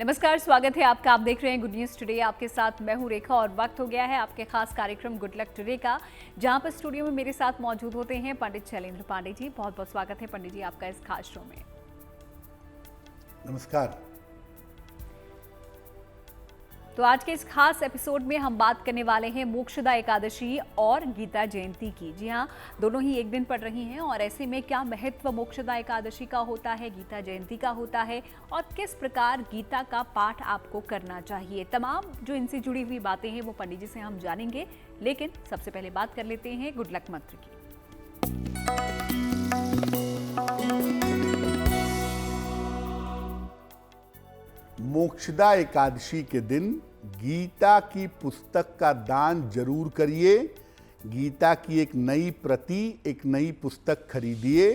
नमस्कार, स्वागत है आपका। आप देख रहे हैं गुड न्यूज़ टुडे। आपके साथ मैं हूं रेखा और वक्त हो गया है आपके खास कार्यक्रम गुड लक टुडे का, जहां पर स्टूडियो में मेरे साथ मौजूद होते हैं पंडित शैलेंद्र पांडे जी। बहुत बहुत स्वागत है पंडित जी आपका इस खास शो में। नमस्कार। तो आज के इस खास एपिसोड में हम बात करने वाले हैं मोक्षदा एकादशी और गीता जयंती की। जी हाँ, दोनों ही एक दिन पड़ रही हैं और ऐसे में क्या महत्व मोक्षदा एकादशी का होता है, गीता जयंती का होता है और किस प्रकार गीता का पाठ आपको करना चाहिए, तमाम जो इनसे जुड़ी हुई बातें हैं वो पंडित जी से हम जानेंगे। लेकिन सबसे पहले बात कर लेते हैं गुड लक मंत्र की। मोक्षदा एकादशी के दिन गीता की पुस्तक का दान जरूर करिए। गीता की एक नई प्रति, एक नई पुस्तक खरीदिए।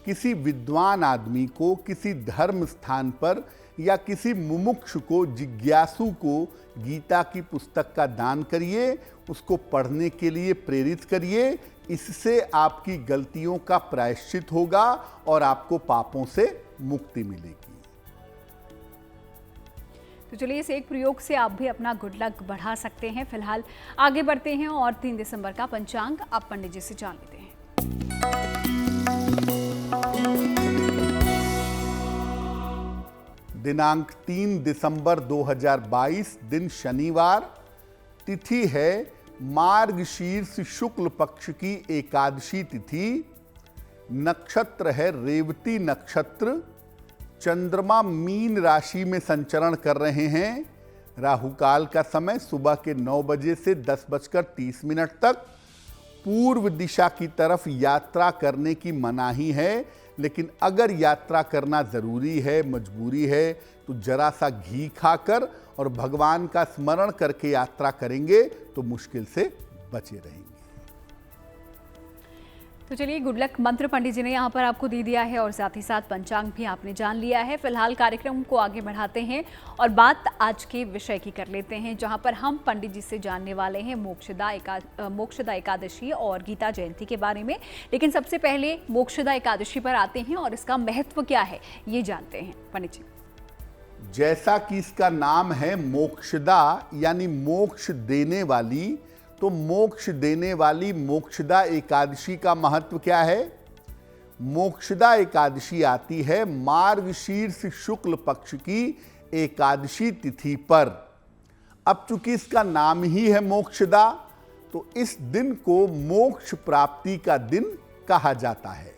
किसी विद्वान आदमी को, किसी धर्म स्थान पर या किसी मुमुक्षु को, जिज्ञासु को गीता की पुस्तक का दान करिए। उसको पढ़ने के लिए प्रेरित करिए। इससे आपकी गलतियों का प्रायश्चित होगा और आपको पापों से मुक्ति मिलेगी। तो चलिए इस एक प्रयोग से आप भी अपना गुड लक बढ़ा सकते हैं। फिलहाल आगे बढ़ते हैं और 3 दिसंबर का पंचांग आप पंडित जी से जान लेते हैं। दिनांक 3 दिसंबर 2022, दिन शनिवार। तिथि है मार्गशीर्ष शुक्ल पक्ष की एकादशी तिथि। नक्षत्र है रेवती नक्षत्र। चंद्रमा मीन राशि में संचरण कर रहे हैं। राहु काल का समय सुबह के 9 बजे से 10:30 तक। पूर्व दिशा की तरफ यात्रा करने की मनाही है, लेकिन अगर यात्रा करना जरूरी है, मजबूरी है, तो जरा सा घी खाकर और भगवान का स्मरण करके यात्रा करेंगे तो मुश्किल से बचे रहेंगे। तो चलिए गुड लक मंत्र पंडित जी ने यहाँ पर आपको दे दिया है और साथ ही साथ पंचांग भी आपने जान लिया है। फिलहाल कार्यक्रम को आगे बढ़ाते हैं और बात आज के विषय की कर लेते हैं, जहाँ पर हम पंडित जी से जानने वाले हैं मोक्षदा एकादशी और गीता जयंती के बारे में। लेकिन सबसे पहले मोक्षदा एकादशी पर आते हैं और इसका महत्व क्या है ये जानते हैं पंडित जी। जैसा कि इसका नाम है मोक्षदा, यानी मोक्ष देने वाली, तो मोक्ष देने वाली मोक्षदा एकादशी का महत्व क्या है? मोक्षदा एकादशी आती है मार्गशीर्ष शुक्ल पक्ष की एकादशी तिथि पर। अब चूंकि इसका नाम ही है मोक्षदा, तो इस दिन को मोक्ष प्राप्ति का दिन कहा जाता है।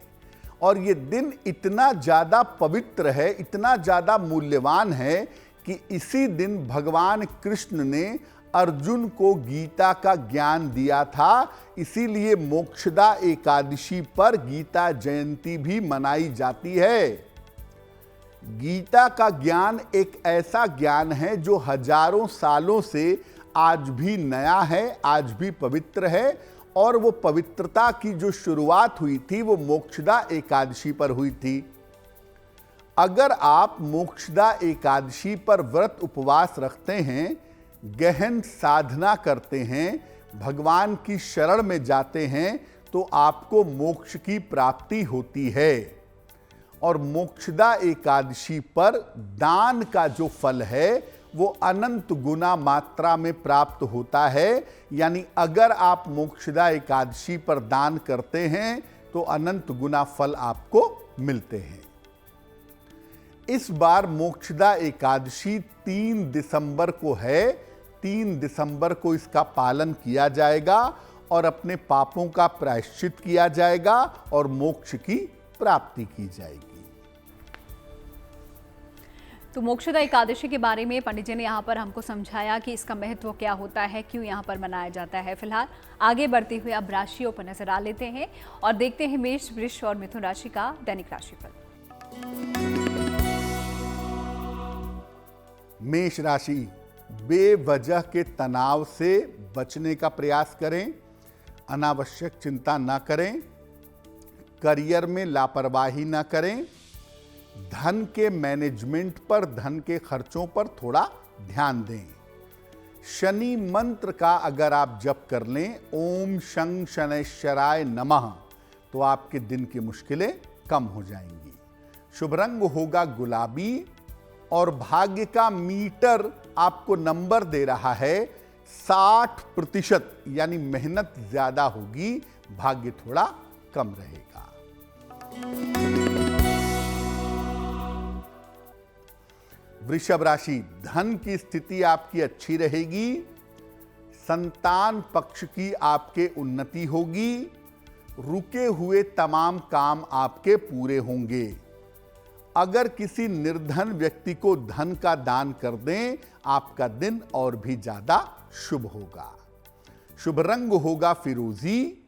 और ये दिन इतना ज्यादा पवित्र है, इतना ज्यादा मूल्यवान है कि इसी दिन भगवान कृष्ण ने अर्जुन को गीता का ज्ञान दिया था। इसीलिए मोक्षदा एकादशी पर गीता जयंती भी मनाई जाती है। गीता का ज्ञान एक ऐसा ज्ञान है जो हजारों सालों से आज भी नया है, आज भी पवित्र है। और वो पवित्रता की जो शुरुआत हुई थी वो मोक्षदा एकादशी पर हुई थी। अगर आप मोक्षदा एकादशी पर व्रत उपवास रखते हैं, गहन साधना करते हैं, भगवान की शरण में जाते हैं, तो आपको मोक्ष की प्राप्ति होती है। और मोक्षदा एकादशी पर दान का जो फल है वो अनंत गुना मात्रा में प्राप्त होता है। यानी अगर आप मोक्षदा एकादशी पर दान करते हैं तो अनंत गुना फल आपको मिलते हैं। इस बार मोक्षदा एकादशी 3 दिसंबर को है। 3 दिसंबर को इसका पालन किया जाएगा और अपने पापों का प्रायश्चित किया जाएगा और मोक्ष की प्राप्ति की जाएगी। तो मोक्षदा एकादशी के बारे में पंडित जी ने यहाँ पर हमको समझाया कि इसका महत्व क्या होता है, क्यों यहाँ पर मनाया जाता है। फिलहाल आगे बढ़ते हुए अब राशियों पर नजर डाल लेते हैं और देखते हैं मेष, वृष और मिथुन राशि का दैनिक राशिफल। मेष राशि, बेवजह के तनाव से बचने का प्रयास करें। अनावश्यक चिंता न करें। करियर में लापरवाही न करें। धन के मैनेजमेंट पर, धन के खर्चों पर थोड़ा ध्यान दें। शनि मंत्र का अगर आप जप कर लें, ओम शं शनैश्चराय नमः, तो आपके दिन की मुश्किलें कम हो जाएंगी। शुभ रंग होगा गुलाबी। और भाग्य का मीटर आपको नंबर दे रहा है 60%, यानी मेहनत ज्यादा होगी, भाग्य थोड़ा कम रहेगा। वृषभ राशि, धन की स्थिति आपकी अच्छी रहेगी, संतान पक्ष की आपके उन्नति होगी, रुके हुए तमाम काम आपके पूरे होंगे। अगर किसी निर्धन व्यक्ति को धन का दान कर दें, आपका दिन और भी ज्यादा शुभ होगा। शुभ रंग होगा फिरोजी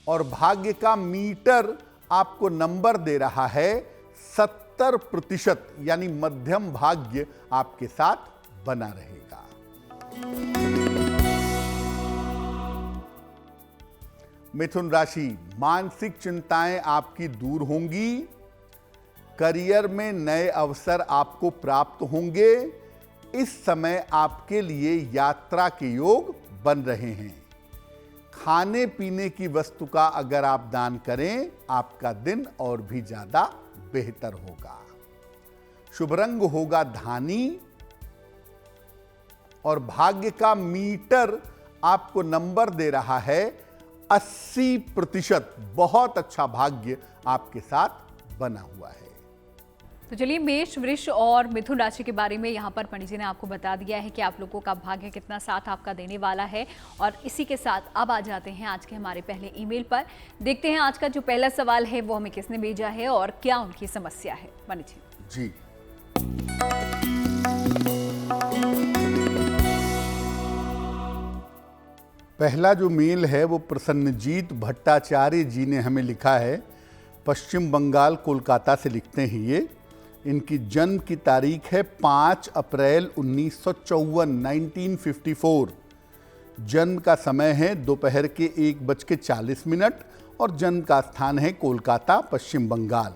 और भाग्य का मीटर आपको नंबर दे रहा है 70%, यानी मध्यम भाग्य आपके साथ बना रहेगा। मिथुन राशि, मानसिक चिंताएं आपकी दूर होंगी, करियर में नए अवसर आपको प्राप्त होंगे। इस समय आपके लिए यात्रा के योग बन रहे हैं। खाने पीने की वस्तु का अगर आप दान करें, आपका दिन और भी ज्यादा बेहतर होगा। शुभ रंग होगा धानी और भाग्य का मीटर आपको नंबर दे रहा है 80%। बहुत अच्छा भाग्य आपके साथ बना हुआ है। तो चलिए, मेष, वृष और मिथुन राशि के बारे में यहाँ पर पंडित जी ने आपको बता दिया है कि आप लोगों का भाग्य कितना साथ आपका देने वाला है। और इसी के साथ अब आ जाते हैं आज के हमारे पहले ईमेल पर। देखते हैं आज का जो पहला सवाल है वो हमें किसने भेजा है और क्या उनकी समस्या है। पंडित जी। जी, पहला जो मेल है वो प्रसन्नजीत भट्टाचार्य जी ने हमें लिखा है। पश्चिम बंगाल, कोलकाता से लिखते हैं ये। इनकी जन्म की तारीख है 5 अप्रैल 1954। जन्म का समय है दोपहर के 1:40 और जन्म का स्थान है कोलकाता, पश्चिम बंगाल।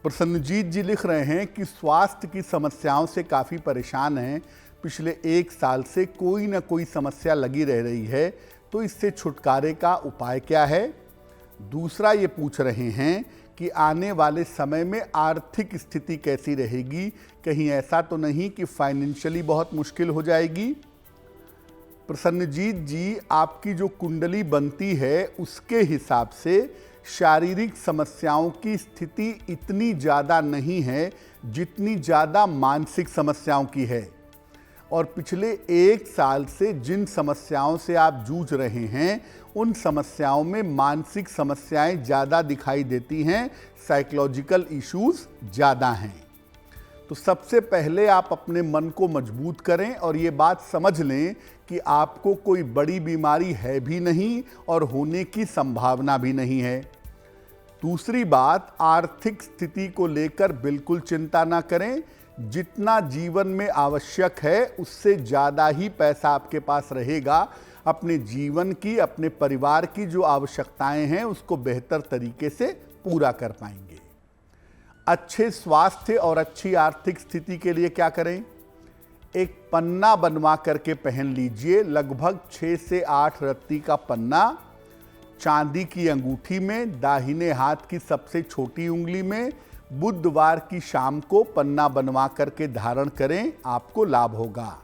प्रसन्नजीत जी लिख रहे हैं कि स्वास्थ्य की समस्याओं से काफ़ी परेशान हैं। पिछले 1 साल से कोई ना कोई समस्या लगी रह रही है, तो इससे छुटकारे का उपाय क्या है। दूसरा ये पूछ रहे हैं कि आने वाले समय में आर्थिक स्थिति कैसी रहेगी, कहीं ऐसा तो नहीं कि फाइनेंशियली बहुत मुश्किल हो जाएगी। प्रसन्नजीत जी, आपकी जो कुंडली बनती है उसके हिसाब से शारीरिक समस्याओं की स्थिति इतनी ज़्यादा नहीं है जितनी ज़्यादा मानसिक समस्याओं की है। और पिछले 1 साल से जिन समस्याओं से आप जूझ रहे हैं, उन समस्याओं में मानसिक समस्याएं ज़्यादा दिखाई देती हैं, साइकोलॉजिकल इश्यूज ज़्यादा हैं। तो सबसे पहले आप अपने मन को मजबूत करें और ये बात समझ लें कि आपको कोई बड़ी बीमारी है भी नहीं और होने की संभावना भी नहीं है। दूसरी बात, आर्थिक स्थिति को लेकर बिल्कुल चिंता ना करें। जितना जीवन में आवश्यक है उससे ज़्यादा ही पैसा आपके पास रहेगा। अपने जीवन की, अपने परिवार की जो आवश्यकताएं हैं उसको बेहतर तरीके से पूरा कर पाएंगे। अच्छे स्वास्थ्य और अच्छी आर्थिक स्थिति के लिए क्या करें? एक पन्ना बनवा करके पहन लीजिए, लगभग 6 से 8 रत्ती का पन्ना, चांदी की अंगूठी में, दाहिने हाथ की सबसे छोटी उंगली में। बुधवार की शाम को पन्ना बनवा करके धारण करें, आपको लाभ होगा।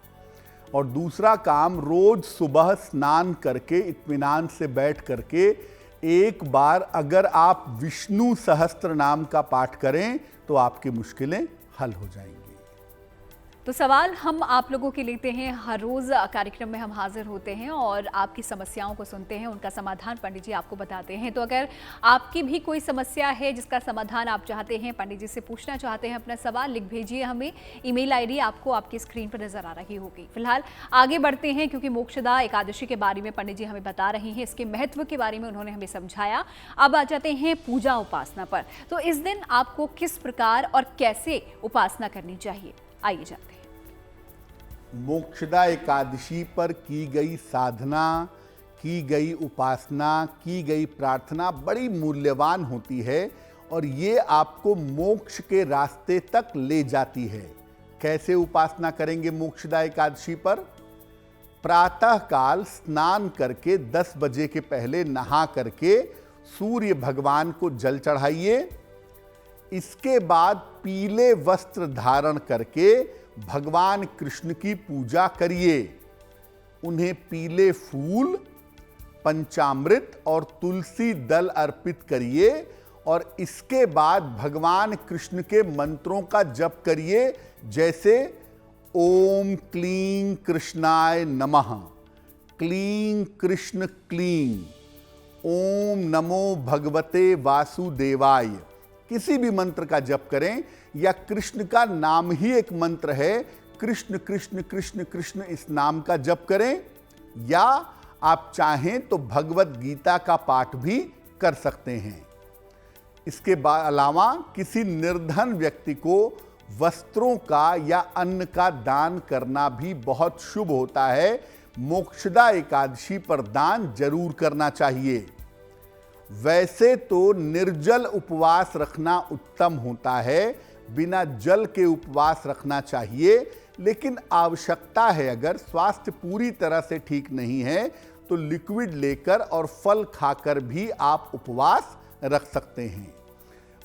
और दूसरा काम, रोज सुबह स्नान करके इत्मीनान से बैठ करके एक बार अगर आप विष्णु सहस्त्र नाम का पाठ करें तो आपकी मुश्किलें हल हो जाएंगी। तो सवाल हम आप लोगों के लेते हैं, हर रोज़ कार्यक्रम में हम हाजिर होते हैं और आपकी समस्याओं को सुनते हैं, उनका समाधान पंडित जी आपको बताते हैं। तो अगर आपकी भी कोई समस्या है जिसका समाधान आप चाहते हैं, पंडित जी से पूछना चाहते हैं, अपना सवाल लिख भेजिए हमें। ईमेल आईडी आपको आपकी स्क्रीन पर नजर आ रही होगी। फिलहाल आगे बढ़ते हैं, क्योंकि मोक्षदा एकादशी के बारे में पंडित जी हमें बता रहे हैं, इसके महत्व के बारे में उन्होंने हमें समझाया। अब आ जाते हैं पूजा उपासना पर। तो इस दिन आपको किस प्रकार और कैसे उपासना करनी चाहिए, आइए जानते हैं। मोक्षदा एकादशी पर की गई साधना, की गई उपासना, की गई प्रार्थना बड़ी मूल्यवान होती है और ये आपको मोक्ष के रास्ते तक ले जाती है। कैसे उपासना करेंगे मोक्षदा एकादशी पर? प्रातः काल स्नान करके 10 बजे के पहले नहा करके सूर्य भगवान को जल चढ़ाइए। इसके बाद पीले वस्त्र धारण करके भगवान कृष्ण की पूजा करिए। उन्हें पीले फूल, पंचामृत और तुलसी दल अर्पित करिए और इसके बाद भगवान कृष्ण के मंत्रों का जप करिए, जैसे ओम क्लीं कृष्णाय नमः, क्लीं कृष्ण क्लीं, ओम नमो भगवते वासुदेवाय। किसी भी मंत्र का जप करें या कृष्ण का नाम ही एक मंत्र है, कृष्ण कृष्ण कृष्ण कृष्ण, इस नाम का जप करें, या आप चाहें तो भगवत गीता का पाठ भी कर सकते हैं। इसके अलावा किसी निर्धन व्यक्ति को वस्त्रों का या अन्न का दान करना भी बहुत शुभ होता है। मोक्षदा एकादशी पर दान जरूर करना चाहिए। वैसे तो निर्जल उपवास रखना उत्तम होता है, बिना जल के उपवास रखना चाहिए, लेकिन आवश्यकता है, अगर स्वास्थ्य पूरी तरह से ठीक नहीं है तो लिक्विड लेकर और फल खाकर भी आप उपवास रख सकते हैं।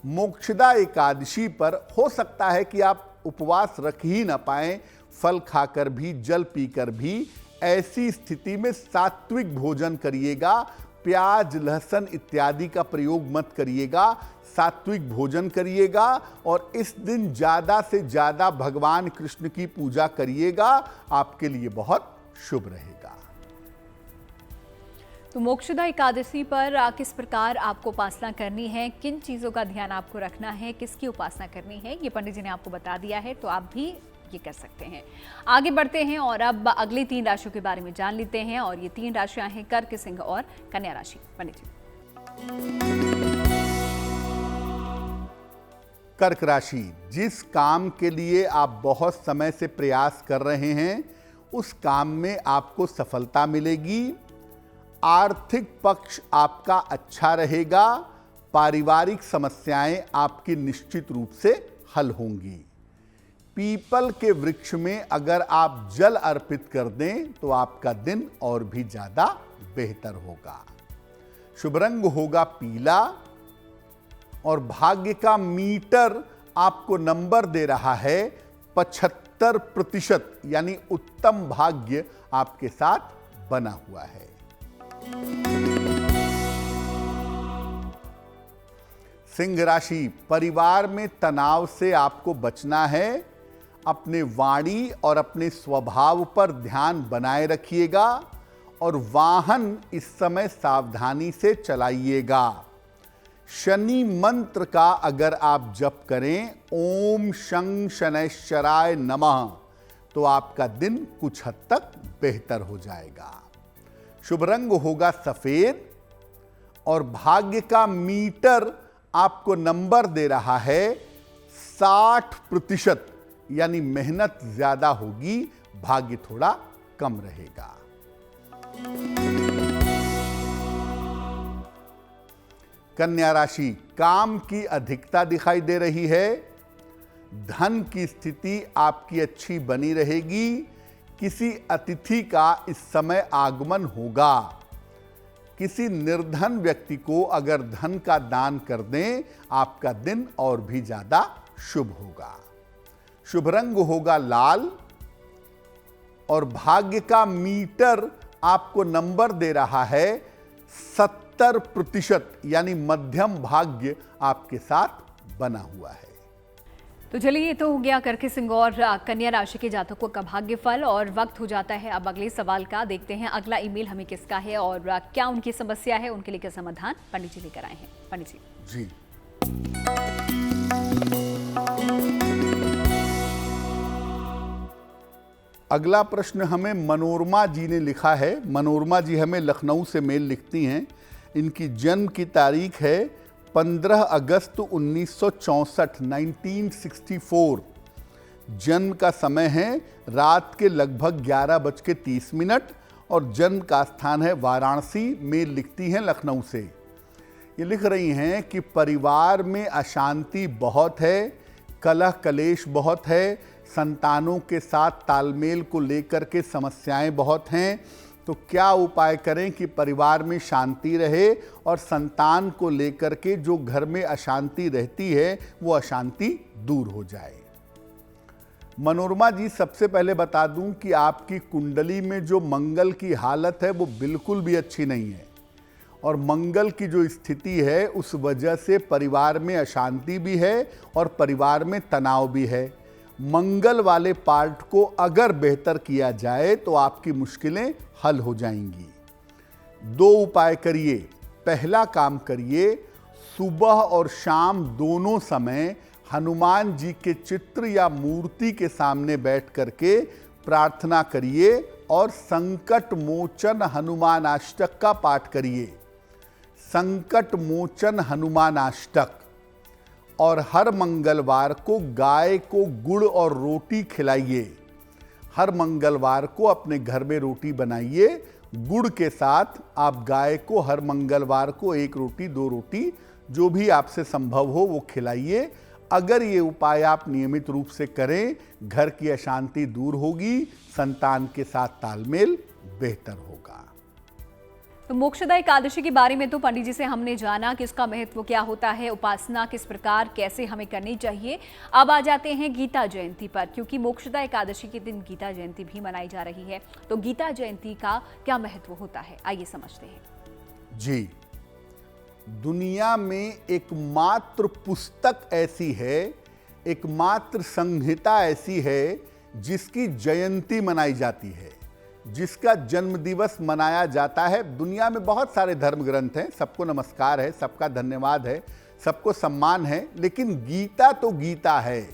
मोक्षदा एकादशी पर हो सकता है कि आप उपवास रख ही ना पाएं, फल खाकर भी, जल पीकर भी। ऐसी स्थिति में सात्विक भोजन करिएगा, प्याज, लहसुन इत्यादि का प्रयोग मत करिएगा, सात्विक भोजन करिएगा और इस दिन ज़्यादा से ज़्यादा भगवान कृष्ण की पूजा करिएगा, आपके लिए बहुत शुभ रहेगा। तो मोक्षदा एकादशी पर किस प्रकार आपको उपासना करनी है, किन चीज़ों का ध्यान आपको रखना है, किसकी उपासना करनी है, ये पंडित जी ने आपको बता दिया है, तो आप भी ये कर सकते हैं। आगे बढ़ते हैं और अब अगली 3 राशियों के बारे में जान लेते हैं और ये 3 राशियां हैं कर्क, सिंह और कन्या राशि। पंडित जी। कर्क राशि, जिस काम के लिए आप बहुत समय से प्रयास कर रहे हैं उस काम में आपको सफलता मिलेगी। आर्थिक पक्ष आपका अच्छा रहेगा। पारिवारिक समस्याएं आपकी निश्चित रूप से हल होंगी। पीपल के वृक्ष में अगर आप जल अर्पित कर दें तो आपका दिन और भी ज्यादा बेहतर होगा। शुभ रंग होगा पीला और भाग्य का मीटर आपको नंबर दे रहा है 75%, यानी उत्तम भाग्य आपके साथ बना हुआ है। सिंह राशि, परिवार में तनाव से आपको बचना है। अपने वाणी और अपने स्वभाव पर ध्यान बनाए रखिएगा और वाहन इस समय सावधानी से चलाइएगा। शनि मंत्र का अगर आप जप करें ओम शं शनैश्चराय नमः, तो आपका दिन कुछ हद तक बेहतर हो जाएगा। शुभ रंग होगा सफेद और भाग्य का मीटर आपको नंबर दे रहा है 60%, यानी मेहनत ज्यादा होगी, भाग्य थोड़ा कम रहेगा। कन्या राशि, काम की अधिकता दिखाई दे रही है। धन की स्थिति आपकी अच्छी बनी रहेगी। किसी अतिथि का इस समय आगमन होगा। किसी निर्धन व्यक्ति को अगर धन का दान कर दें, आपका दिन और भी ज्यादा शुभ होगा। शुभ रंग होगा लाल और भाग्य का मीटर आपको नंबर दे रहा है 70%, यानी मध्यम भाग्य आपके साथ बना हुआ है। तो चलिए, ये तो हो गया कर्क, सिंह और कन्या राशि के जातकों का भाग्यफल और वक्त हो जाता है अब अगले सवाल का। देखते हैं अगला ईमेल हमें किसका है और क्या उनकी समस्या है, उनके लिए क्या समाधान पंडित जी लेकर आए हैं। पंडित जी। जी, अगला प्रश्न हमें मनोरमा जी ने लिखा है। मनोरमा जी हमें लखनऊ से मेल लिखती हैं। इनकी जन्म की तारीख है 15 अगस्त 1964, 1964। जन्म का समय है रात के लगभग 11:30 और जन्म का स्थान है वाराणसी। मेल लिखती हैं लखनऊ से। ये लिख रही हैं कि परिवार में अशांति बहुत है, कलह कलेश बहुत है, संतानों के साथ तालमेल को लेकर के समस्याएं बहुत हैं, तो क्या उपाय करें कि परिवार में शांति रहे और संतान को लेकर के जो घर में अशांति रहती है वो अशांति दूर हो जाए। मनोरमा जी, सबसे पहले बता दूं कि आपकी कुंडली में जो मंगल की हालत है वो बिल्कुल भी अच्छी नहीं है और मंगल की जो स्थिति है उस वजह से परिवार में अशांति भी है और परिवार में तनाव भी है। मंगल वाले पार्ट को अगर बेहतर किया जाए तो आपकी मुश्किलें हल हो जाएंगी। 2 उपाय करिए। पहला काम करिए, सुबह और शाम दोनों समय हनुमान जी के चित्र या मूर्ति के सामने बैठ करके प्रार्थना करिए और संकट मोचन हनुमान अष्टक का पाठ करिए। संकट मोचन हनुमान अष्टक। और हर मंगलवार को गाय को गुड़ और रोटी खिलाइए। हर मंगलवार को अपने घर में रोटी बनाइए, गुड़ के साथ आप गाय को हर मंगलवार को 1 रोटी 2 रोटी जो भी आपसे संभव हो वो खिलाइए। अगर ये उपाय आप नियमित रूप से करें, घर की अशांति दूर होगी, संतान के साथ तालमेल बेहतर होगा। तो मोक्षदा एकादशी के बारे में तो पंडित जी से हमने जाना कि उसका महत्व क्या होता है, उपासना किस प्रकार कैसे हमें करनी चाहिए। अब आ जाते हैं गीता जयंती पर, क्योंकि मोक्षदा एकादशी के दिन गीता जयंती भी मनाई जा रही है। तो गीता जयंती का क्या महत्व होता है, आइए समझते हैं। जी, दुनिया में एकमात्र पुस्तक ऐसी है, एकमात्र संहिता ऐसी है जिसकी जयंती मनाई जाती है, जिसका जन्म दिवस मनाया जाता है। दुनिया में बहुत सारे धर्म ग्रंथ हैं, सबको नमस्कार है, सबका धन्यवाद है, सबको सम्मान है, लेकिन गीता तो गीता है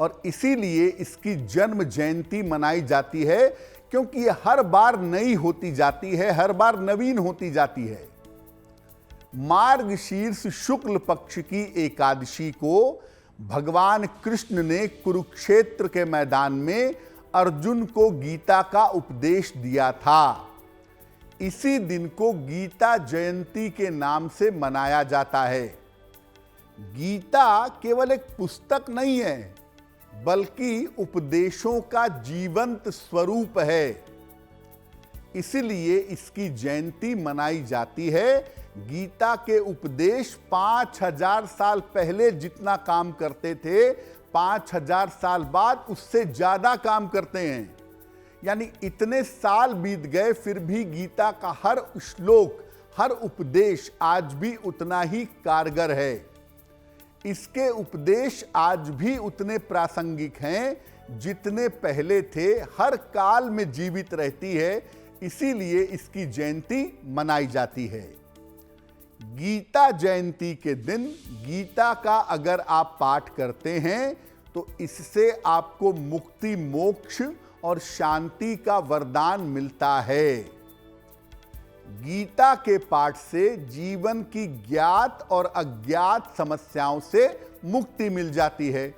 और इसीलिए इसकी जन्म जयंती मनाई जाती है, क्योंकि ये हर बार नई होती जाती है, हर बार नवीन होती जाती है। मार्गशीर्ष शुक्ल पक्ष की एकादशी को भगवान कृष्ण ने कुरुक्षेत्र के मैदान में अर्जुन को गीता का उपदेश दिया था। इसी दिन को गीता जयंती के नाम से मनाया जाता है। गीता केवल एक पुस्तक नहीं है, बल्कि उपदेशों का जीवंत स्वरूप है। इसलिए इसकी जयंती मनाई जाती है। गीता के उपदेश 5000 साल पहले जितना काम करते थे, 5000 साल बाद उससे ज्यादा काम करते हैं। यानी इतने साल बीत गए, फिर भी गीता का हर श्लोक, हर उपदेश आज भी उतना ही कारगर है। इसके उपदेश आज भी उतने प्रासंगिक हैं जितने पहले थे, हर काल में जीवित रहती है। इसीलिए इसकी जयंती मनाई जाती है। गीता जयंती के दिन गीता का अगर आप पाठ करते हैं तो इससे आपको मुक्ति, मोक्ष और शांति का वरदान मिलता है। गीता के पाठ से जीवन की ज्ञात और अज्ञात समस्याओं से मुक्ति मिल जाती है।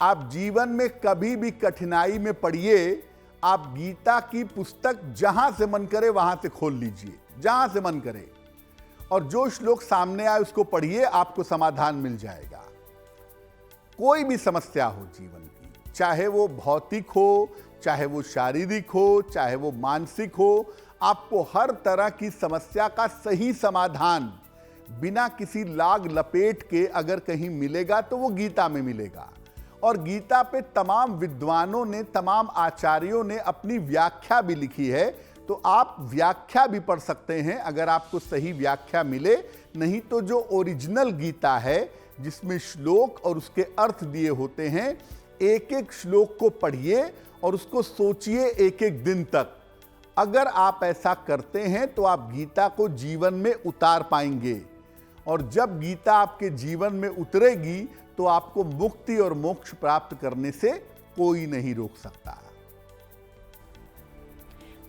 आप जीवन में कभी भी कठिनाई में पड़िए, आप गीता की पुस्तक जहां से मन करे वहां से खोल लीजिए, जहां से मन करे, और जो श्लोक सामने आए उसको पढ़िए, आपको समाधान मिल जाएगा। कोई भी समस्या हो जीवन की, चाहे वो भौतिक हो, चाहे वो शारीरिक हो, चाहे वो मानसिक हो, आपको हर तरह की समस्या का सही समाधान बिना किसी लाग लपेट के अगर कहीं मिलेगा तो वो गीता में मिलेगा। और गीता पे तमाम विद्वानों ने, तमाम आचार्यों ने अपनी व्याख्या भी लिखी है, तो आप व्याख्या भी पढ़ सकते हैं अगर आपको सही व्याख्या मिले। नहीं तो जो ओरिजिनल गीता है, जिसमें श्लोक और उसके अर्थ दिए होते हैं, एक एक श्लोक को पढ़िए और उसको सोचिए एक एक दिन तक। अगर आप ऐसा करते हैं तो आप गीता को जीवन में उतार पाएंगे, और जब गीता आपके जीवन में उतरेगी तो आपको मुक्ति और मोक्ष प्राप्त करने से कोई नहीं रोक सकता।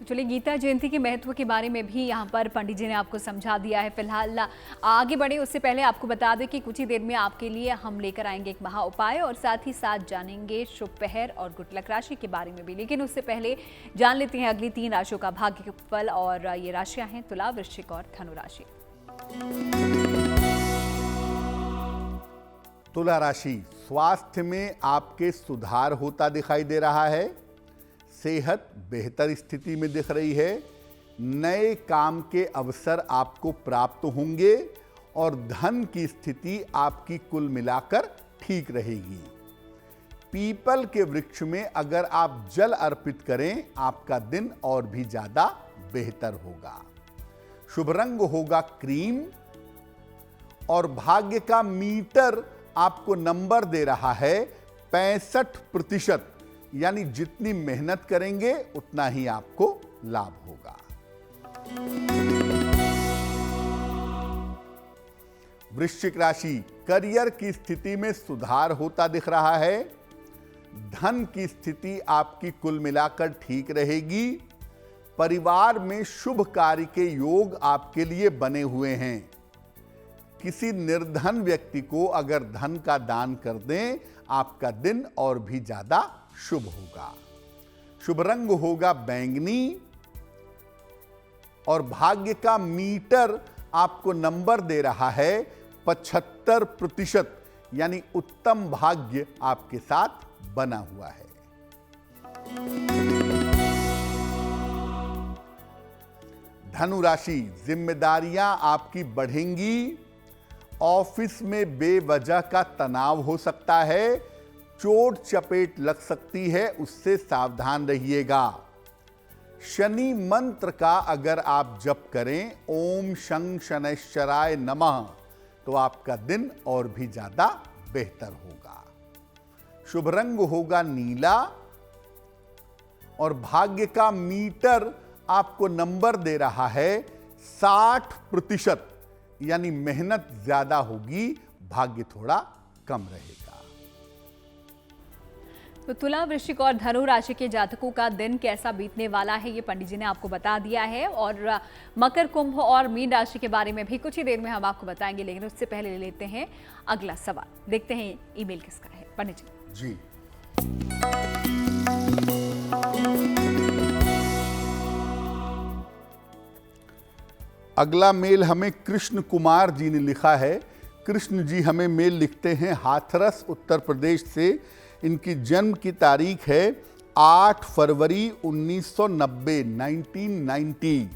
चलिए, गीता जयंती के महत्व के बारे में भी यहाँ पर पंडित जी ने आपको समझा दिया है। फिलहाल आगे बढ़े उससे पहले आपको बता दें कि कुछ ही देर में आपके लिए हम लेकर आएंगे एक महा उपाय, और साथ ही साथ जानेंगे शुभ पहर और गुड लक राशि के बारे में भी। लेकिन उससे पहले जान लेते हैं अगली 3 राशियों का भाग्य फल, और ये राशियां हैं तुला, वृश्चिक और धनु राशि। तुला राशि, स्वास्थ्य में आपके सुधार होता दिखाई दे रहा है। सेहत बेहतर स्थिति में दिख रही है। नए काम के अवसर आपको प्राप्त होंगे और धन की स्थिति आपकी कुल मिलाकर ठीक रहेगी। पीपल के वृक्ष में अगर आप जल अर्पित करें, आपका दिन और भी ज्यादा बेहतर होगा। शुभ रंग होगा क्रीम और भाग्य का मीटर आपको नंबर दे रहा है 65%, यानी जितनी मेहनत करेंगे उतना ही आपको लाभ होगा। वृश्चिक राशि, करियर की स्थिति में सुधार होता दिख रहा है। धन की स्थिति आपकी कुल मिलाकर ठीक रहेगी। परिवार में शुभ कार्य के योग आपके लिए बने हुए हैं। किसी निर्धन व्यक्ति को अगर धन का दान कर दें, आपका दिन और भी ज्यादा शुभ होगा। शुभ रंग होगा बैंगनी और भाग्य का मीटर आपको नंबर दे रहा है 75%, यानी उत्तम भाग्य आपके साथ बना हुआ है। धनु राशि, जिम्मेदारियां आपकी बढ़ेंगी। ऑफिस में बेवजह का तनाव हो सकता है। चोट चपेट लग सकती है, उससे सावधान रहिएगा। शनि मंत्र का अगर आप जप करें, ओम शं शनैश्चराय नमः, तो आपका दिन और भी ज्यादा बेहतर होगा। शुभ रंग होगा नीला और भाग्य का मीटर आपको नंबर दे रहा है 60%, यानी मेहनत ज्यादा होगी, भाग्य थोड़ा कम रहेगा। तो तुला, वृश्चिक और धनु राशि के जातकों का दिन कैसा बीतने वाला है, ये पंडित जी ने आपको बता दिया है। और मकर, कुंभ और मीन राशि के बारे में भी कुछ ही देर में हम आपको बताएंगे, लेकिन उससे पहले ले लेते हैं अगला सवाल। देखते हैं ईमेल किसका है पंडित जी। अगला मेल हमें कृष्ण कुमार जी ने लिखा है। कृष्ण जी हमें मेल लिखते हैं हाथरस, उत्तर प्रदेश से। इनकी जन्म की तारीख है 8 फरवरी 1990, 1990।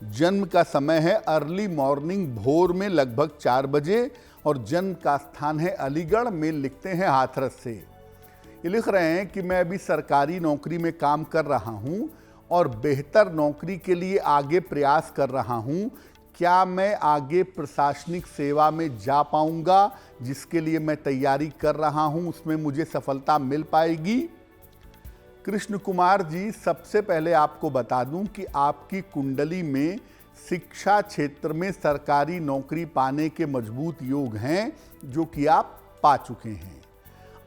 जन्म का समय है अर्ली मॉर्निंग, भोर में लगभग 4 बजे, और जन्म का स्थान है अलीगढ़। मेल लिखते हैं हाथरस से। ये लिख रहे हैं कि मैं अभी सरकारी नौकरी में काम कर रहा हूँ और बेहतर नौकरी के लिए आगे प्रयास कर रहा हूँ। क्या मैं आगे प्रशासनिक सेवा में जा पाऊंगा? जिसके लिए मैं तैयारी कर रहा हूं, उसमें मुझे सफलता मिल पाएगी? कृष्ण कुमार जी, सबसे पहले आपको बता दूं कि आपकी कुंडली में शिक्षा क्षेत्र में सरकारी नौकरी पाने के मजबूत योग हैं, जो कि आप पा चुके हैं।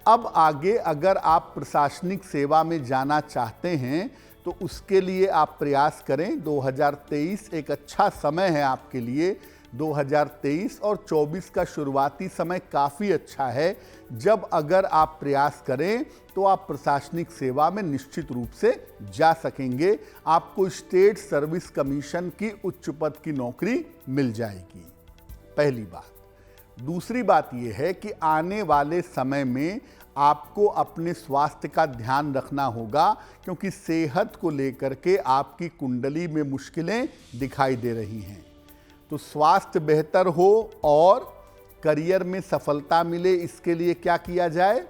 अब आगे अगर आप प्रशासनिक सेवा में जाना चाहते हैं तो उसके लिए आप प्रयास करें। 2023 एक अच्छा समय है आपके लिए। 2023 और 24 का शुरुआती समय काफ़ी अच्छा है। जब अगर आप प्रयास करें तो आप प्रशासनिक सेवा में निश्चित रूप से जा सकेंगे। आपको स्टेट सर्विस कमीशन की उच्च पद की नौकरी मिल जाएगी, पहली बात। दूसरी बात यह है कि आने वाले समय में आपको अपने स्वास्थ्य का ध्यान रखना होगा, क्योंकि सेहत को लेकर के आपकी कुंडली में मुश्किलें दिखाई दे रही हैं। तो स्वास्थ्य बेहतर हो और करियर में सफलता मिले, इसके लिए क्या किया जाए?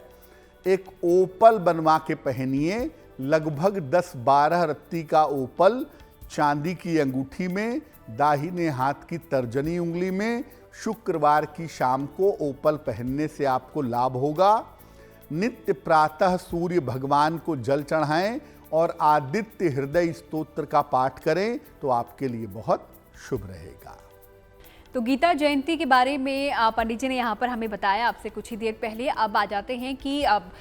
एक ओपल बनवा के पहनिए, लगभग 10-12 रत्ती का ओपल, चांदी की अंगूठी में, दाहिने हाथ की तर्जनी उंगली में। शुक्रवार की शाम को ओपल पहनने से आपको लाभ होगा। नित्य प्रातः सूर्य भगवान को जल चढ़ाएं और आदित्य हृदय स्तोत्र का पाठ करें, तो आपके लिए बहुत शुभ रहेगा। तो गीता जयंती के बारे में पंडित जी ने यहाँ पर हमें बताया आपसे कुछ ही देर पहले। अब आ जाते हैं कि अब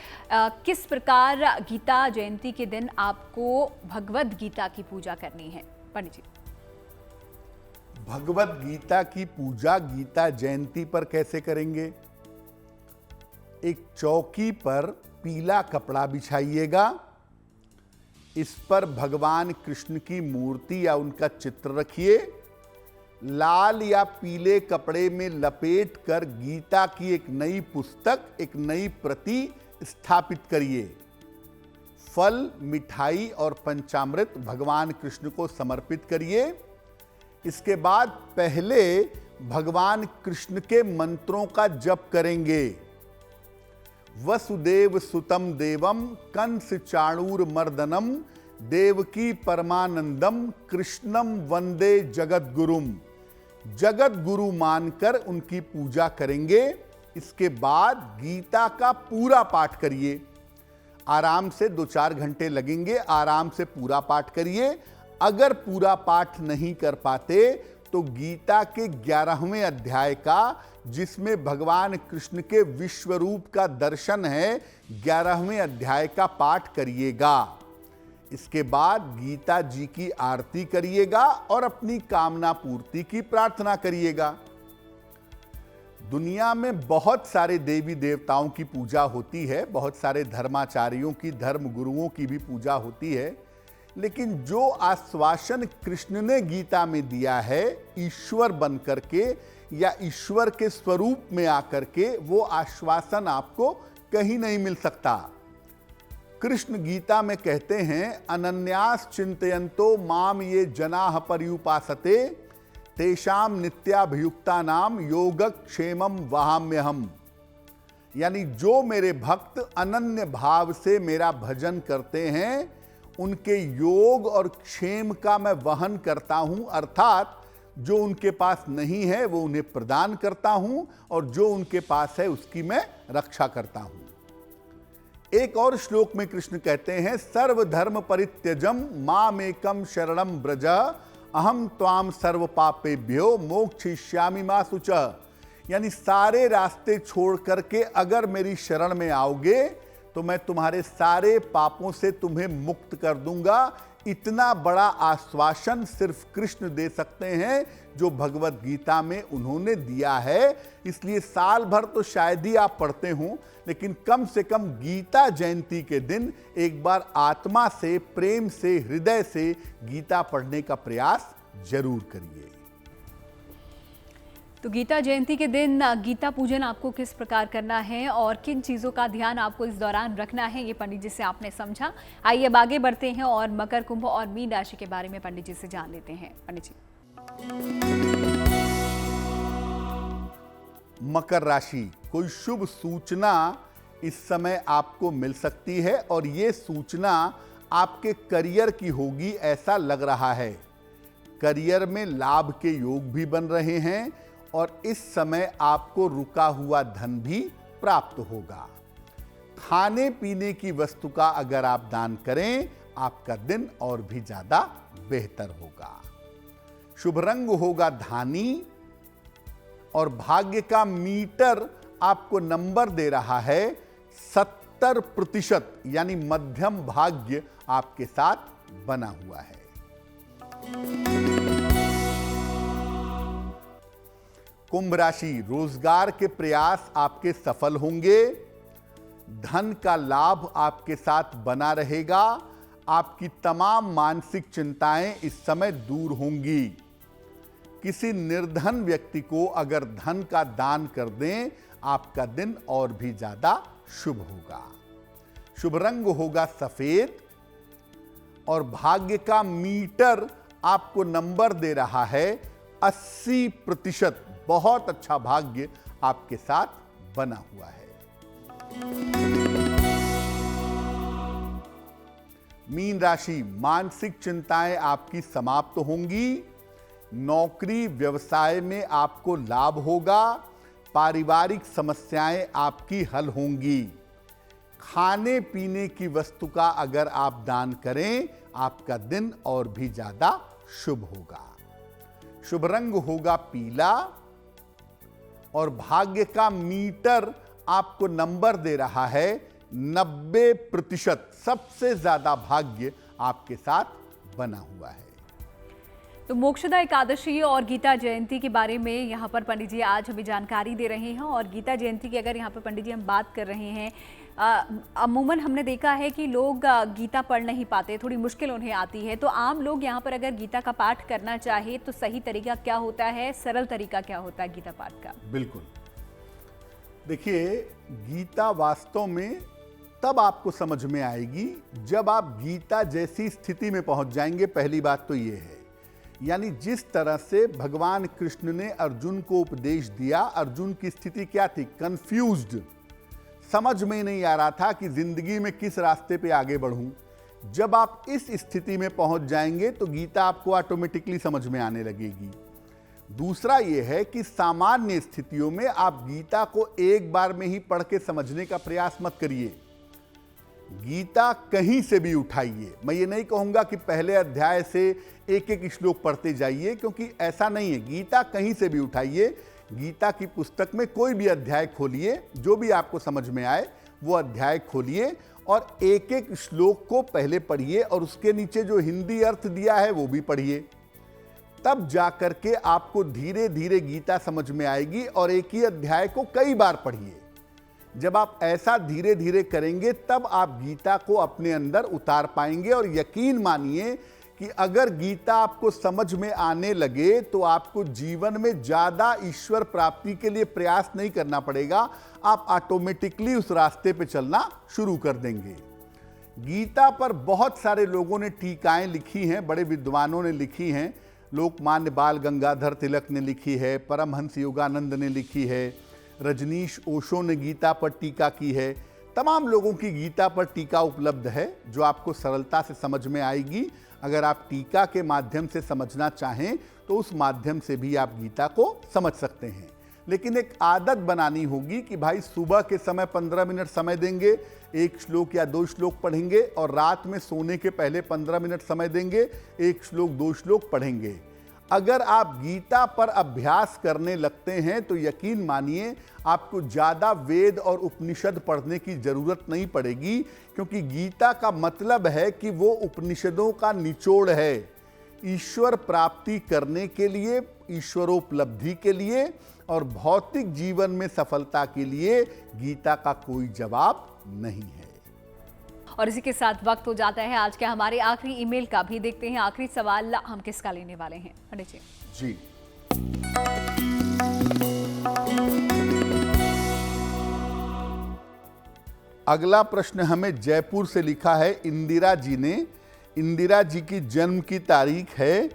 किस प्रकार गीता जयंती के दिन आपको भगवद गीता की पूजा करनी है पंडित जी। भगवद गीता की पूजा गीता जयंती पर कैसे करेंगे? एक चौकी पर पीला कपड़ा बिछाइएगा, इस पर भगवान कृष्ण की मूर्ति या उनका चित्र रखिए। लाल या पीले कपड़े में लपेट कर गीता की एक नई पुस्तक, एक नई प्रति स्थापित करिए। फल, मिठाई और पंचामृत भगवान कृष्ण को समर्पित करिए। इसके बाद पहले भगवान कृष्ण के मंत्रों का जप करेंगे। वसुदेव सुतम देवम कंस चाणूर मर्दनम देवकी परमानंदम कृष्णम वंदे जगत गुरुम। जगत गुरु मानकर उनकी पूजा करेंगे। इसके बाद गीता का पूरा पाठ करिए। आराम से 2-4 घंटे लगेंगे, आराम से पूरा पाठ करिए। अगर पूरा पाठ नहीं कर पाते तो गीता के 11वें अध्याय का, जिसमें भगवान कृष्ण के विश्व रूप का दर्शन है, 11वें अध्याय का पाठ करिएगा। इसके बाद गीता जी की आरती करिएगा और अपनी कामना पूर्ति की प्रार्थना करिएगा। दुनिया में बहुत सारे देवी देवताओं की पूजा होती है, बहुत सारे धर्माचार्यों की, धर्म गुरुओं की भी पूजा होती है, लेकिन जो आश्वासन कृष्ण ने गीता में दिया है ईश्वर बन करके या ईश्वर के स्वरूप में आकर के, वो आश्वासन आपको कहीं नहीं मिल सकता। कृष्ण गीता में कहते हैं, अनन्यास चिंतयन्तो माम ये जनाः पर्युपासते तेषाम नित्याभियुक्ता नाम योगक्षेमम वहाम्यहम। यानी जो मेरे भक्त अनन्य भाव से मेरा भजन करते हैं, उनके योग और क्षेम का मैं वहन करता हूं, अर्थात जो उनके पास नहीं है वो उन्हें प्रदान करता हूं और जो उनके पास है उसकी मैं रक्षा करता हूं। एक और श्लोक में कृष्ण कहते हैं, सर्वधर्म परित्यजम मामेकम शरणम ब्रज अहम त्वाम सर्व पापेभ्यो मोक्षयिष्यामि मा शुचः। यानी सारे रास्ते छोड़ करके अगर मेरी शरण में आओगे तो मैं तुम्हारे सारे पापों से तुम्हें मुक्त कर दूंगा। इतना बड़ा आश्वासन सिर्फ कृष्ण दे सकते हैं, जो भगवत गीता में उन्होंने दिया है। इसलिए साल भर तो शायद ही आप पढ़ते हों, लेकिन कम से कम गीता जयंती के दिन एक बार आत्मा से, प्रेम से, हृदय से गीता पढ़ने का प्रयास जरूर करिए। तो गीता जयंती के दिन गीता पूजन आपको किस प्रकार करना है और किन चीज़ों का ध्यान आपको इस दौरान रखना है, ये पंडित जी से आपने समझा। आइए अब आगे बढ़ते हैं और मकर, कुंभ और मीन राशि के बारे में पंडित जी से जान लेते हैं। पंडित जी, मकर राशि, कोई शुभ सूचना इस समय आपको मिल सकती है और ये सूचना आपके करियर की होगी, ऐसा लग रहा है। करियर में लाभ के योग भी बन रहे हैं और इस समय आपको रुका हुआ धन भी प्राप्त होगा। खाने पीने की वस्तु का अगर आप दान करें, आपका दिन और भी ज्यादा बेहतर होगा। शुभ रंग होगा धानी और भाग्य का मीटर आपको नंबर दे रहा है 70%, यानी मध्यम भाग्य आपके साथ बना हुआ है। कुंभ राशि, रोजगार के प्रयास आपके सफल होंगे। धन का लाभ आपके साथ बना रहेगा। आपकी तमाम मानसिक चिंताएं इस समय दूर होंगी। किसी निर्धन व्यक्ति को अगर धन का दान कर दें, आपका दिन और भी ज्यादा शुभ होगा। शुभ रंग होगा सफेद और भाग्य का मीटर आपको नंबर दे रहा है 80%। बहुत अच्छा भाग्य आपके साथ बना हुआ है। मीन राशि, मानसिक चिंताएं आपकी समाप्त होंगी। नौकरी व्यवसाय में आपको लाभ होगा। पारिवारिक समस्याएं आपकी हल होंगी। खाने पीने की वस्तु का अगर आप दान करें, आपका दिन और भी ज्यादा शुभ होगा। शुभ रंग होगा पीला और भाग्य का मीटर आपको नंबर दे रहा है 90%। सबसे ज्यादा भाग्य आपके साथ बना हुआ है। तो मोक्षदा एकादशी और गीता जयंती के बारे में यहाँ पर पंडित जी आज हमें जानकारी दे रहे हैं। और गीता जयंती की अगर यहाँ पर पंडित जी हम बात कर रहे हैं, अमूमन हमने देखा है कि लोग गीता पढ़ नहीं पाते, थोड़ी मुश्किल उन्हें आती है। तो आम लोग यहाँ पर अगर गीता का पाठ करना चाहे तो सही तरीका क्या होता है, सरल तरीका क्या होता है गीता पाठ का? बिल्कुल, देखिए गीता वास्तव में तब आपको समझ में आएगी जब आप गीता जैसी स्थिति में पहुंच जाएंगे। पहली बात तो ये है, यानी जिस तरह से भगवान कृष्ण ने अर्जुन को उपदेश दिया, अर्जुन की स्थिति क्या थी? कंफ्यूज्ड, समझ में नहीं आ रहा था कि जिंदगी में किस रास्ते पे आगे बढ़ूं। जब आप इस स्थिति में पहुंच जाएंगे तो गीता आपको ऑटोमेटिकली समझ में आने लगेगी। दूसरा यह है कि सामान्य स्थितियों में आप गीता को एक बार में ही पढ़ के समझने का प्रयास मत करिए। गीता कहीं से भी उठाइए। मैं ये नहीं कहूंगा कि पहले अध्याय से एक एक श्लोक पढ़ते जाइए, क्योंकि ऐसा नहीं है। गीता कहीं से भी उठाइए, गीता की पुस्तक में कोई भी अध्याय खोलिए, जो भी आपको समझ में आए वो अध्याय खोलिए और एक एक श्लोक को पहले पढ़िए और उसके नीचे जो हिंदी अर्थ दिया है वो भी पढ़िए। तब जाकर के आपको धीरे धीरे गीता समझ में आएगी और एक ही अध्याय को कई बार पढ़िए। जब आप ऐसा धीरे धीरे करेंगे तब आप गीता को अपने अंदर उतार पाएंगे। और यकीन मानिए कि अगर गीता आपको समझ में आने लगे तो आपको जीवन में ज़्यादा ईश्वर प्राप्ति के लिए प्रयास नहीं करना पड़ेगा, आप ऑटोमेटिकली उस रास्ते पे चलना शुरू कर देंगे। गीता पर बहुत सारे लोगों ने टीकाएं लिखी हैं, बड़े विद्वानों ने लिखी हैं। लोकमान्य बाल गंगाधर तिलक ने लिखी है, परमहंस योगानंद ने लिखी है, रजनीश ओशो ने गीता पर टीका की है। तमाम लोगों की गीता पर टीका उपलब्ध है जो आपको सरलता से समझ में आएगी। अगर आप टीका के माध्यम से समझना चाहें तो उस माध्यम से भी आप गीता को समझ सकते हैं। लेकिन एक आदत बनानी होगी कि भाई सुबह के समय 15 मिनट समय देंगे, एक श्लोक या 2 श्लोक पढ़ेंगे, और रात में सोने के पहले 15 मिनट समय देंगे, 1 श्लोक 2 श्लोक पढ़ेंगे। अगर आप गीता पर अभ्यास करने लगते हैं तो यकीन मानिए आपको ज़्यादा वेद और उपनिषद पढ़ने की ज़रूरत नहीं पड़ेगी, क्योंकि गीता का मतलब है कि वो उपनिषदों का निचोड़ है। ईश्वर प्राप्ति करने के लिए, ईश्वरोपलब्धि के लिए और भौतिक जीवन में सफलता के लिए गीता का कोई जवाब नहीं है। और इसी के साथ वक्त हो जाता है आज के हमारे आखिरी ईमेल का भी। देखते हैं आखिरी सवाल हम किसका लेने वाले हैं, पंडित जी। अगला प्रश्न हमें जयपुर से लिखा है इंदिरा जी ने। इंदिरा जी की जन्म की तारीख है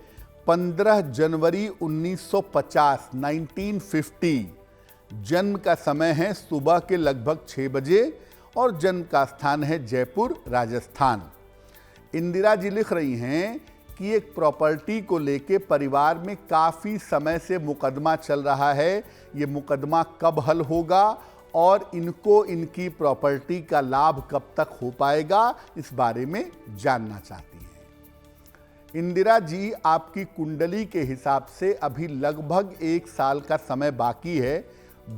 15 जनवरी 1950, 1950। जन्म का समय है सुबह के लगभग 6 बजे और जन्म का स्थान है जयपुर, राजस्थान। इंदिरा जी लिख रही हैं कि एक प्रॉपर्टी को लेके परिवार में काफ़ी समय से मुकदमा चल रहा है। ये मुकदमा कब हल होगा और इनको इनकी प्रॉपर्टी का लाभ कब तक हो पाएगा, इस बारे में जानना चाहती हैं। इंदिरा जी, आपकी कुंडली के हिसाब से अभी लगभग 1 साल का समय बाकी है।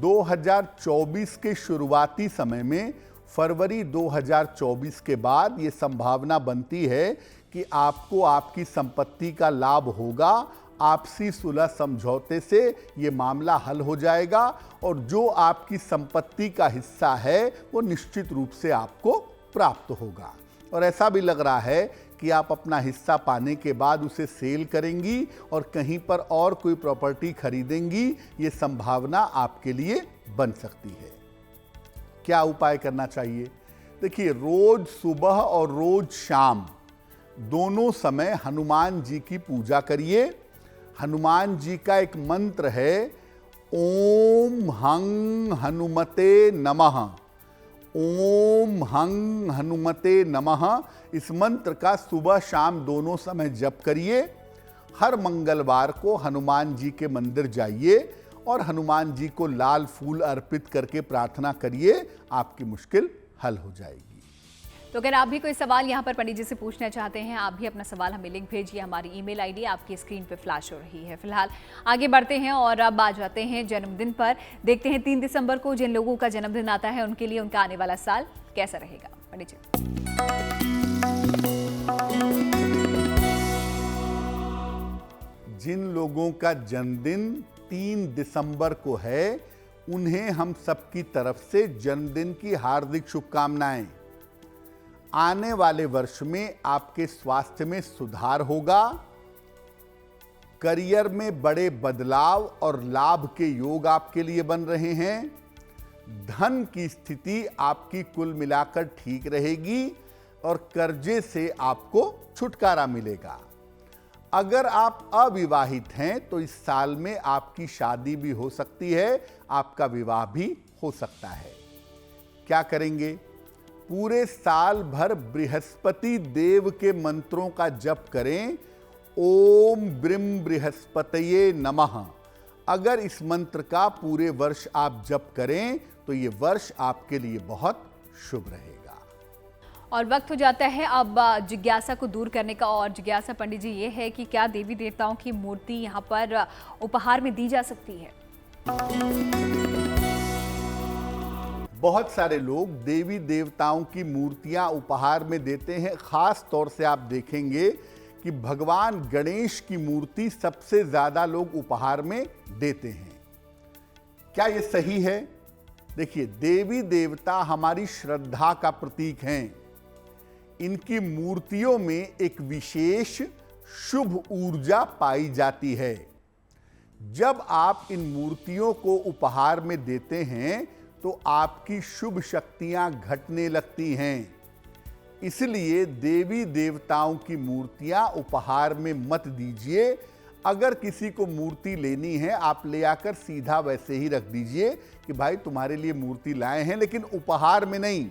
2024 के शुरुआती समय में, फरवरी 2024 के बाद ये संभावना बनती है कि आपको आपकी संपत्ति का लाभ होगा। आपसी सुलह समझौते से ये मामला हल हो जाएगा और जो आपकी संपत्ति का हिस्सा है वो निश्चित रूप से आपको प्राप्त होगा। और ऐसा भी लग रहा है कि आप अपना हिस्सा पाने के बाद उसे सेल करेंगी और कहीं पर और कोई प्रॉपर्टी खरीदेंगी। ये संभावना आपके लिए बन सकती है। क्या उपाय करना चाहिए? देखिए, रोज सुबह और रोज शाम दोनों समय हनुमान जी की पूजा करिए। हनुमान जी का एक मंत्र है, ओम हं हनुमते नमः। ओम हं हनुमते नमः। इस मंत्र का सुबह शाम दोनों समय जप करिए। हर मंगलवार को हनुमान जी के मंदिर जाइए और हनुमान जी को लाल फूल अर्पित करके प्रार्थना करिए, आपकी मुश्किल हल हो जाएगी। तो अगर आप भी कोई सवाल यहाँ पर पंडित जी से पूछना चाहते हैं, आप भी अपना सवाल हमें लिंक भेजिए। हमारी ईमेल आईडी आपकी स्क्रीन पे फ्लैश हो रही है। फिलहाल आगे बढ़ते हैं और अब आ जाते हैं जन्मदिन पर। देखते हैं 3 दिसंबर को जिन लोगों का जन्मदिन आता है उनके लिए उनका आने वाला साल कैसा रहेगा। पंडित जी, जिन लोगों का जन्मदिन 3 दिसंबर को है, उन्हें हम सबकी तरफ से जन्मदिन की हार्दिक शुभकामनाएं। आने वाले वर्ष में आपके स्वास्थ्य में सुधार होगा, करियर में बड़े बदलाव और लाभ के योग आपके लिए बन रहे हैं। धन की स्थिति आपकी कुल मिलाकर ठीक रहेगी और कर्जे से आपको छुटकारा मिलेगा। अगर आप अविवाहित हैं तो इस साल में आपकी शादी भी हो सकती है, आपका विवाह भी हो सकता है। क्या करेंगे? पूरे साल भर बृहस्पति देव के मंत्रों का जप करें। ओम ब्रीम बृहस्पतये नमः। अगर इस मंत्र का पूरे वर्ष आप जप करें तो ये वर्ष आपके लिए बहुत शुभ रहेगा। और वक्त हो जाता है अब जिज्ञासा को दूर करने का। और जिज्ञासा पंडित जी ये है कि क्या देवी देवताओं की मूर्ति यहाँ पर उपहार में दी जा सकती है? बहुत सारे लोग देवी देवताओं की मूर्तियां उपहार में देते हैं। खास तौर से आप देखेंगे कि भगवान गणेश की मूर्ति सबसे ज्यादा लोग उपहार में देते हैं। क्या यह सही है? देखिए, देवी देवता हमारी श्रद्धा का प्रतीक हैं। इनकी मूर्तियों में एक विशेष शुभ ऊर्जा पाई जाती है। जब आप इन मूर्तियों को उपहार में देते हैं तो आपकी शुभ शक्तियां घटने लगती हैं। इसलिए देवी देवताओं की मूर्तियां उपहार में मत दीजिए। अगर किसी को मूर्ति लेनी है, आप ले आकर सीधा वैसे ही रख दीजिए कि भाई तुम्हारे लिए मूर्ति लाए हैं, लेकिन उपहार में नहीं,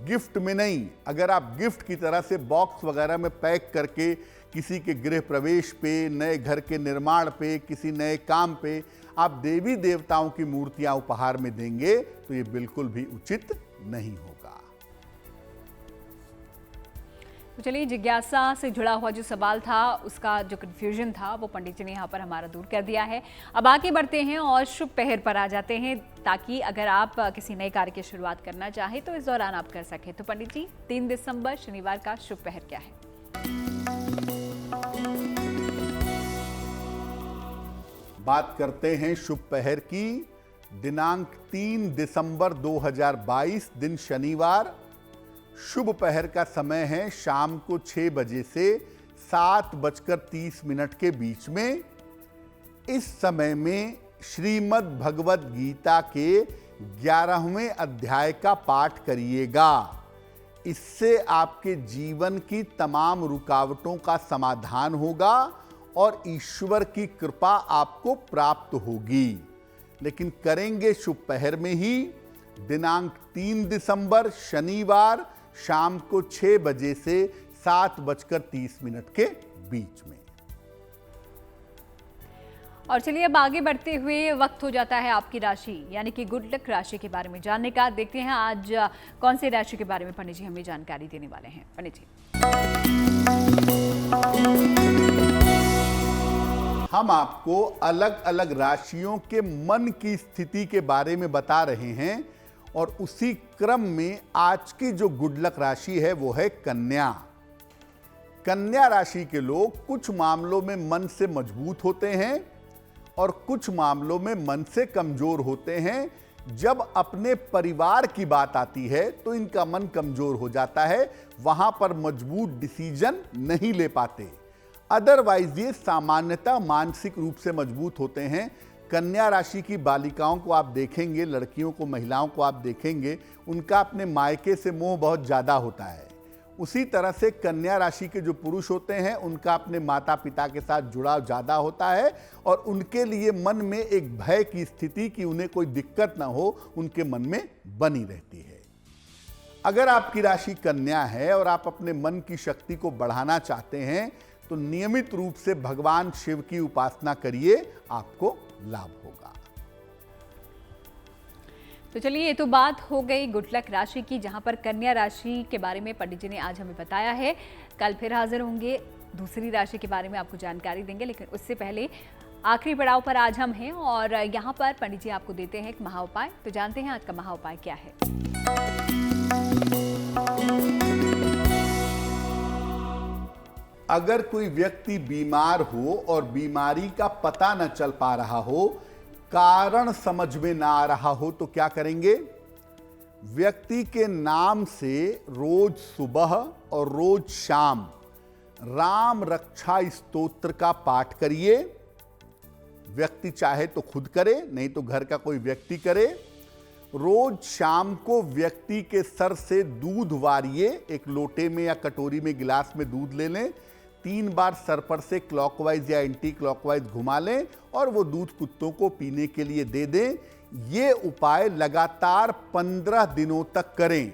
गिफ्ट में नहीं। अगर आप गिफ्ट की तरह से बॉक्स वगैरह में पैक करके किसी के गृह प्रवेश पे, नए घर के निर्माण पे, किसी नए काम पे आप देवी देवताओं की मूर्तियां उपहार में देंगे तो ये बिल्कुल भी उचित नहीं होगा। तो चलिए, जिज्ञासा से जुड़ा हुआ जो सवाल था, उसका जो कंफ्यूजन था, वो पंडित जी ने यहाँ पर हमारा दूर कर दिया है। अब आगे बढ़ते हैं और शुभ पहर पर आ जाते हैं, ताकि अगर आप किसी नए कार्य की शुरुआत करना चाहें तो इस दौरान आप कर सकें। तो पंडित जी, 3 दिसंबर शनिवार का शुभ पहर क्या है? बात करते हैं शुभ पहर की। दिनांक 3 दिसंबर 2022, दिन शनिवार। शुभ पहर का समय है शाम को 6 बजे से 7:30 के बीच में। इस समय में श्रीमद् भगवद गीता के 11वें अध्याय का पाठ करिएगा। इससे आपके जीवन की तमाम रुकावटों का समाधान होगा और ईश्वर की कृपा आपको प्राप्त होगी। लेकिन करेंगे शुभ पहर में ही। दिनांक 3 दिसंबर शनिवार शाम को 6 बजे से 7:30 के बीच में। और चलिए, अब आगे बढ़ते हुए वक्त हो जाता है आपकी राशि यानी कि गुड लक राशि के बारे में जानने का। देखते हैं आज कौन सी राशि के बारे में पंडित जी हमें जानकारी देने वाले हैं। पंडित जी, हम आपको अलग अलग राशियों के मन की स्थिति के बारे में बता रहे हैं और उसी क्रम में आज की जो गुड लक राशि है वो है कन्या। कन्या राशि के लोग कुछ मामलों में मन से मजबूत होते हैं और कुछ मामलों में मन से कमजोर होते हैं। जब अपने परिवार की बात आती है तो इनका मन कमजोर हो जाता है, वहां पर मजबूत डिसीजन नहीं ले पाते। अदरवाइज ये सामान्यतः मानसिक रूप से मजबूत होते हैं। कन्या राशि की बालिकाओं को आप देखेंगे, लड़कियों को, महिलाओं को आप देखेंगे, उनका अपने मायके से मोह बहुत ज़्यादा होता है। उसी तरह से कन्या राशि के जो पुरुष होते हैं उनका अपने माता पिता के साथ जुड़ाव ज़्यादा होता है और उनके लिए मन में एक भय की स्थिति कि उन्हें कोई दिक्कत ना हो, उनके मन में बनी रहती है। अगर आपकी राशि कन्या है और आप अपने मन की शक्ति को बढ़ाना चाहते हैं तो नियमित रूप से भगवान शिव की उपासना करिए, आपको लाभ होगा। तो चलिए, ये तो बात हो गई गुड लक राशि की, जहां पर कन्या राशि के बारे में पंडित जी ने आज हमें बताया है। कल फिर हाजिर होंगे, दूसरी राशि के बारे में आपको जानकारी देंगे, लेकिन उससे पहले आखिरी पड़ाव पर आज हम हैं और यहाँ पर पंडित जी आपको देते हैं एक महा उपाय। तो जानते हैं आज का महा उपाय क्या है। अगर कोई व्यक्ति बीमार हो और बीमारी का पता न चल पा रहा हो, कारण समझ में ना आ रहा हो, तो क्या करेंगे? व्यक्ति के नाम से रोज सुबह और रोज शाम राम रक्षा स्तोत्र का पाठ करिए। व्यक्ति चाहे तो खुद करे, नहीं तो घर का कोई व्यक्ति करे। रोज शाम को व्यक्ति के सर से दूध वारिए, एक लोटे में या कटोरी में गिलास में दूध ले लें, 3 बार सर पर से क्लॉकवाइज या एंटी क्लॉकवाइज घुमा लें और वो दूध कुत्तों को पीने के लिए दे दें। ये उपाय लगातार 15 दिनों तक करें।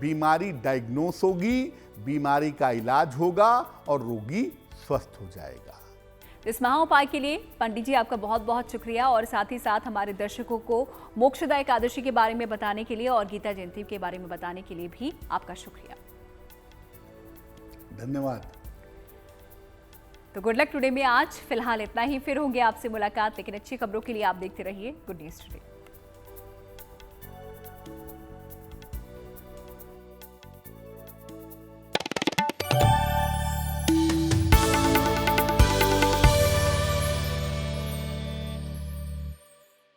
बीमारी डायग्नोस होगी, बीमारी का इलाज होगा और रोगी स्वस्थ हो जाएगा। इस महाउपाय के लिए पंडित जी आपका बहुत बहुत शुक्रिया और साथ ही साथ हमारे दर्शकों को मोक्षदा एकादशी के बारे में बताने के लिए और गीता जयंती के बारे में बताने के लिए भी आपका शुक्रिया। धन्यवाद। तो गुड लक टुडे में आज फिलहाल इतना ही, फिर होंगे आपसे मुलाकात, लेकिन अच्छी खबरों के लिए आप देखते रहिए गुड न्यूज टुडे।